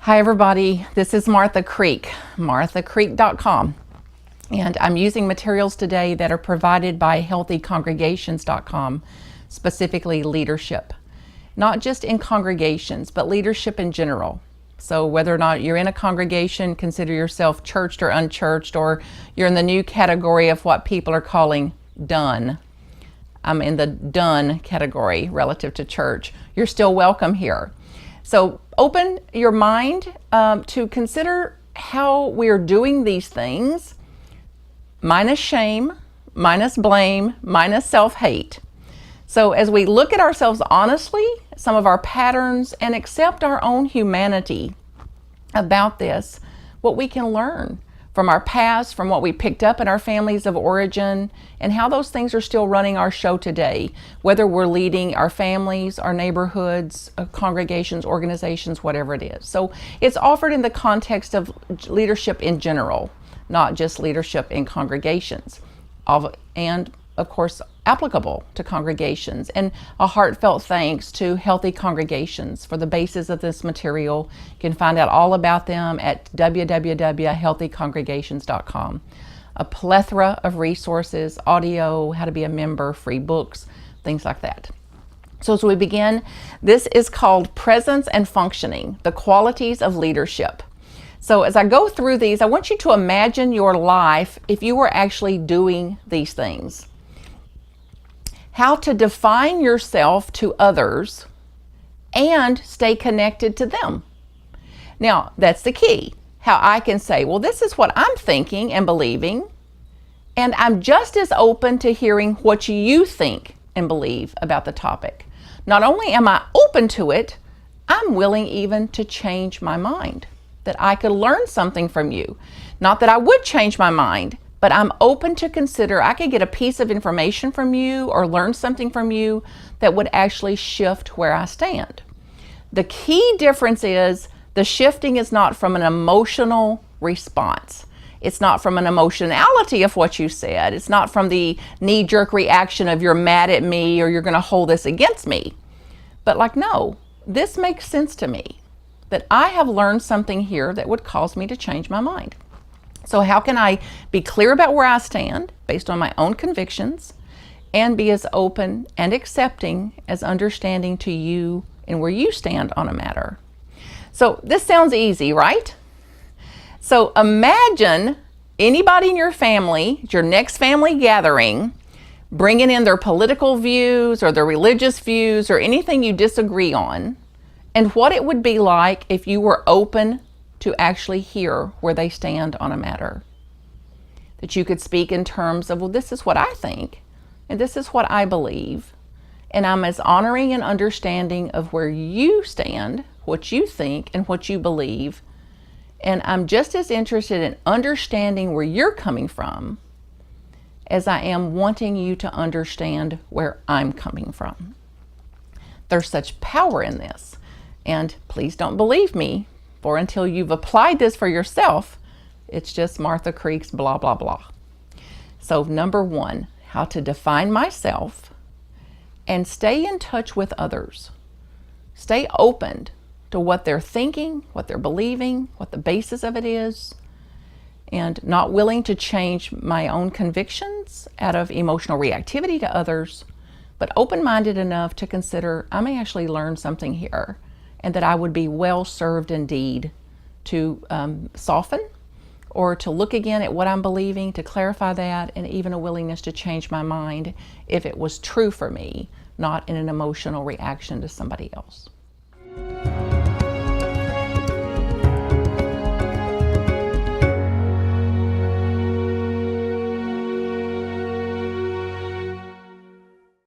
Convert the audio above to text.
Hi everybody, this is Martha Creek, marthacreek.com, and I'm using materials today that are provided by healthycongregations.com, specifically leadership. Not just in congregations, but leadership in general. So whether or not you're in a congregation, consider yourself churched or unchurched, or you're in the new category of what people are calling done. I'm in the done category relative to church. You're still welcome here. So open your mind to consider how we're doing these things, minus shame, minus blame, minus self-hate. So as we look at ourselves honestly, some of our patterns, and accept our own humanity about this, what we can learn from our past, from what we picked up in our families of origin, and how those things are still running our show today, whether we're leading our families, our neighborhoods, congregations, organizations, whatever it is. So it's offered in the context of leadership in general, not just leadership in congregations, and of course applicable to congregations. And a heartfelt thanks to Healthy Congregations for the basis of this material. You can find out all about them at www.healthycongregations.com. A plethora of resources, audio, how to be a member, free books, things like that. So as we begin, this is called Presence and Functioning, the Qualities of Leadership. So as I go through these, I want you to imagine your life if you were actually doing these things. How to define yourself to others and stay connected to them. Now, that's the key. How I can say, well, this is what I'm thinking and believing, and I'm just as open to hearing what you think and believe about the topic. Not only am I open to it, I'm willing even to change my mind, that I could learn something from you. Not that I would change my mind, but I'm open to consider I could get a piece of information from you or learn something from you that would actually shift where I stand. The key difference is the shifting is not from an emotional response. It's not from an emotionality of what you said. It's not from the knee-jerk reaction of you're mad at me or you're going to hold this against me. But like, no, this makes sense to me, that I have learned something here that would cause me to change my mind. So how can I be clear about where I stand based on my own convictions and be as open and accepting as understanding to you and where you stand on a matter? So this sounds easy, right? So imagine anybody in your family, your next family gathering, bringing in their political views or their religious views or anything you disagree on, and what it would be like if you were open to actually hear where they stand on a matter. That you could speak in terms of, well, this is what I think, and this is what I believe, and I'm as honoring and understanding of where you stand, what you think, and what you believe, and I'm just as interested in understanding where you're coming from as I am wanting you to understand where I'm coming from. There's such power in this, and please don't believe me, for until you've applied this for yourself, it's just Martha Creek's blah, blah, blah. So number one, how to define myself and stay in touch with others. Stay open to what they're thinking, what they're believing, what the basis of it is, and not willing to change my own convictions out of emotional reactivity to others, but open-minded enough to consider I may actually learn something here, and that I would be well served indeed to soften or to look again at what I'm believing, to clarify that, and even a willingness to change my mind if it was true for me, not in an emotional reaction to somebody else.